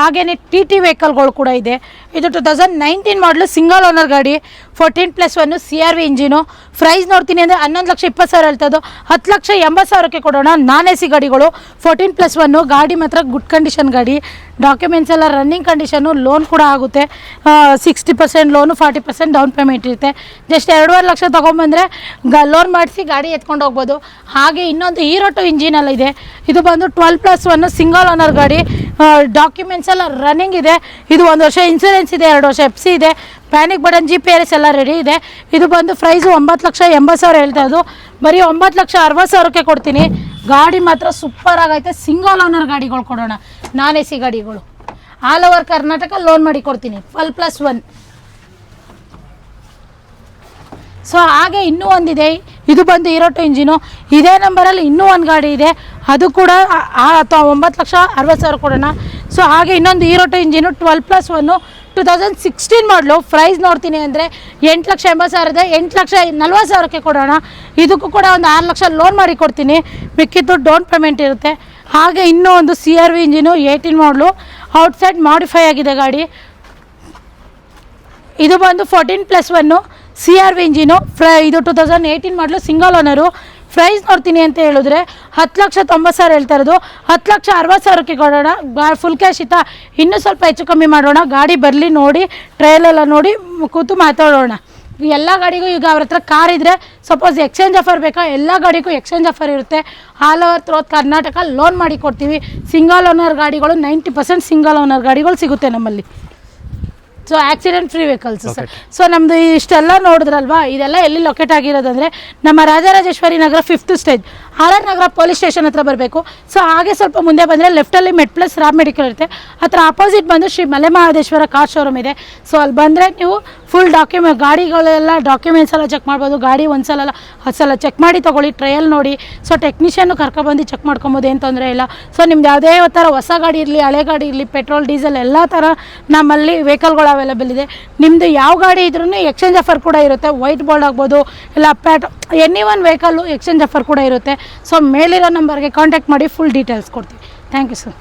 ಹಾಗೆಯೇ ಟಿ ವೆಹಿಕಲ್ಗಳು ಕೂಡ ಇದೆ. ಇದು 2019 ಮಾಡಲು ಸಿಂಗಲ್ ಓನರ್ ಗಾಡಿ, 14+1 CRV ಇಂಜಿನು. ಪ್ರೈಸ್ ನೋಡ್ತೀನಿ ಅಂದರೆ 11,20,000 ಹೇಳ್ತದ್ದು, 10,80,000ಕ್ಕೆ ಕೊಡೋಣ. ನಾನ್ AC ಗಾಡಿಗಳು 14+1 ಗಾಡಿ ಮಾತ್ರ ಗುಡ್ ಕಂಡೀಷನ್ ಗಾಡಿ. ಡಾಕ್ಯುಮೆಂಟ್ಸ್ ಎಲ್ಲ ರನ್ನಿಂಗ್ ಕಂಡೀಷನ್ನು, ಲೋನ್ ಕೂಡ ಆಗುತ್ತೆ. 60% ಲೋನು, 40% ಡೌನ್ ಪೇಮೆಂಟ್ ಇರುತ್ತೆ. ಜಸ್ಟ್ 2.5 ಲಕ್ಷ ತೊಗೊಂಬಂದರೆ ಲೋನ್ ಮಾಡಿಸಿ ಗಾಡಿ ಎತ್ಕೊಂಡು ಹೋಗ್ಬೋದು. ಹಾಗೆ ಇನ್ನೊಂದು ಹೀರೋ 2 ಇಂಜಿನಲ್ಲಿ ಇದೆ. ಇದು ಬಂದು 12+1 ಸಿಂಗಲ್ ಓನರ್ ಗಾಡಿ. ಡಾಕ್ಯುಮೆಂಟ್ಸ್ ಎಲ್ಲ ರನ್ನಿಂಗ್ ಇದೆ. ಇದು 1 ವರ್ಷ ಇನ್ಸೂರೆನ್ಸ್ ಇದೆ, 2 ವರ್ಷ FC ಇದೆ, ಪ್ಯಾನಿಕ್ ಬಟನ್ GPS ಎಲ್ಲ ರೆಡಿ ಇದೆ. ಇದು ಬಂದು ಪ್ರೈಸು 9,80,000 ಹೇಳ್ತಾ ಇದ್ದು, ಬರೀ 9,60,000ಕ್ಕೆ ಕೊಡ್ತೀನಿ. ಗಾಡಿ ಮಾತ್ರ ಸೂಪರ್ ಆಗೈತೆ. ಸಿಂಗಲ್ ಓನರ್ ಗಾಡಿಗಳು ಕೊಡೋಣ, ನಾನ್ AC ಗಾಡಿಗಳು. ಆಲ್ ಓವರ್ ಕರ್ನಾಟಕ ಲೋನ್ ಮಾಡಿ ಕೊಡ್ತೀನಿ, 12+1. ಸೊ ಹಾಗೆ ಇನ್ನೂ ಒಂದಿದೆ, ಇದು ಬಂದು ಹೀರೋ 2 ಇಂಜಿನು. ಇದೇ ನಂಬರಲ್ಲಿ ಇನ್ನೂ ಒಂದು ಗಾಡಿ ಇದೆ, ಅದು ಕೂಡ 9,60,000 ಕೊಡೋಣ. ಸೊ ಹಾಗೆ ಇನ್ನೊಂದು ಹೀರೋ 2 ಇಂಜಿನು 12+1 2016 ಮಾಡಲು. ಪ್ರೈಸ್ ನೋಡ್ತೀನಿ ಅಂದರೆ 8,80,000 ಇದೆ, 8,40,000ಕ್ಕೆ ಕೊಡೋಣ. ಇದಕ್ಕೂ ಕೂಡ ಒಂದು 6 ಲಕ್ಷ ಲೋನ್ ಮಾಡಿ ಕೊಡ್ತೀನಿ, ಮಿಕ್ಕಿದ್ದು ಡೌನ್ ಪೇಮೆಂಟ್ ಇರುತ್ತೆ. ಹಾಗೆ ಇನ್ನೂ ಒಂದು CRV ಇಂಜಿನು 18 ಮಾಡಲು, ಔಟ್ಸೈಡ್ ಮಾಡಿಫೈ ಆಗಿದೆ ಗಾಡಿ. ಇದು ಬಂದು 14+1 CRV ಇಂಜಿನು. ಇದು 2018 ಮಾಡಲು, ಸಿಂಗಲ್ ಓನರು. ಪ್ರೈಸ್ ನೋಡ್ತೀನಿ ಅಂತ ಹೇಳಿದ್ರೆ 10,90,000 ಹೇಳ್ತಾ ಇರೋದು, 10,60,000ಕ್ಕೆ ಕೊಡೋಣ. ಫುಲ್ ಕ್ಯಾಶ್ ಇತ್ತಾ, ಇನ್ನೂ ಸ್ವಲ್ಪ ಹೆಚ್ಚು ಕಮ್ಮಿ ಮಾಡೋಣ. ಗಾಡಿ ಬರಲಿ, ನೋಡಿ, ಟ್ರಯಲೆಲ್ಲ ನೋಡಿ ಕೂತು ಮಾತಾಡೋಣ. ಎಲ್ಲ ಗಾಡಿಗೂ ಈಗ ಅವ್ರ ಹತ್ರ ಕಾರ್ ಇದ್ದರೆ, ಸಪೋಸ್ ಎಕ್ಸ್ಚೇಂಜ್ ಆಫರ್ ಬೇಕಾ, ಎಲ್ಲ ಗಾಡಿಗೂ ಎಕ್ಸ್ಚೇಂಜ್ ಆಫರ್ ಇರುತ್ತೆ. ಆಲ್ ಓವರ್ ಥ್ರೋತ್ ಕರ್ನಾಟಕ ಲೋನ್ ಮಾಡಿ ಕೊಡ್ತೀವಿ. ಸಿಂಗಲ್ ಓನರ್ ಗಾಡಿಗಳು 90% ಸಿಂಗಲ್ ಓನರ್ ಗಾಡಿಗಳು ಸಿಗುತ್ತೆ ನಮ್ಮಲ್ಲಿ. So accident free vehicles sir. So ನಮ್ಮದು ಇಷ್ಟೆಲ್ಲ ನೋಡಿದ್ರಲ್ವಾ, ಇದೆಲ್ಲ ಎಲ್ಲಿ ಲೊಕೇಟ್ ಆಗಿರೋದಂದರೆ ನಮ್ಮ Rajarajeshwari Nagar 5th stage, RR ನಗರ ಪೊಲೀಸ್ ಸ್ಟೇಷನ್ ಹತ್ರ ಬರಬೇಕು. ಸೊ ಹಾಗೆ ಸ್ವಲ್ಪ ಮುಂದೆ ಬಂದರೆ ಲೆಫ್ಟಲ್ಲಿ ಮೆಡ್+ ರಾಮ್ ಮೆಡಿಕಲ್ ಇರುತ್ತೆ. ಹತ್ರ ಆಪೋಸಿಟ್ ಬಂದು ಶ್ರೀ ಮಲೆಮಹದೇಶ್ವರ ಕಾರ್ ಶೋರೂಮ್ ಇದೆ. ಸೊ ಅಲ್ಲಿ ಬಂದರೆ ನೀವು ಫುಲ್ ಗಾಡಿಗಳೆಲ್ಲ ಡಾಕ್ಯುಮೆಂಟ್ಸ್ ಎಲ್ಲ ಚೆಕ್ ಮಾಡ್ಬೋದು. ಗಾಡಿ ಒಂದ್ಸಲ 10 ಸಲ ಚೆಕ್ ಮಾಡಿ ತೊಗೊಳ್ಳಿ, ಟ್ರಯಲ್ ನೋಡಿ. ಸೊ ಟೆಕ್ನಿಷಿಯನ್ನು ಕರ್ಕೊಬಂದು ಚೆಕ್ ಮಾಡ್ಕೊಬೋದು, ಏನು ತೊಂದರೆ ಇಲ್ಲ. ಸೊ ನಿಮ್ದು ಯಾವುದೇ ಥರ ಹೊಸ ಗಾಡಿ ಇರಲಿ, ಹಳೆ ಗಾಡಿ ಇರಲಿ, ಪೆಟ್ರೋಲ್ ಡೀಸೆಲ್ ಎಲ್ಲ ಥರ ನಮ್ಮಲ್ಲಿ ವೆಹಿಕಲ್ಗಳು ಅವೈಲೇಬಲ್ ಇದೆ. ನಿಮ್ಮದು ಯಾವ ಗಾಡಿ ಇದ್ರೂ ಎಕ್ಸ್ಚೇಂಜ್ ಆಫರ್ ಕೂಡ ಇರುತ್ತೆ. ವೈಟ್ ಬೋರ್ಡ್ ಆಗ್ಬೋದು, ಇಲ್ಲ any one vehicle exchange offer ಕೂಡ ಇರುತ್ತೆ. ಸೊ ಮೇಲಿರೋ ನಂಬರ್ಗೆ ಕಾಂಟ್ಯಾಕ್ಟ್ ಮಾಡಿ ಫುಲ್ ಡೀಟೇಲ್ಸ್ ಕೊಡ್ತೀವಿ. Thank you sir.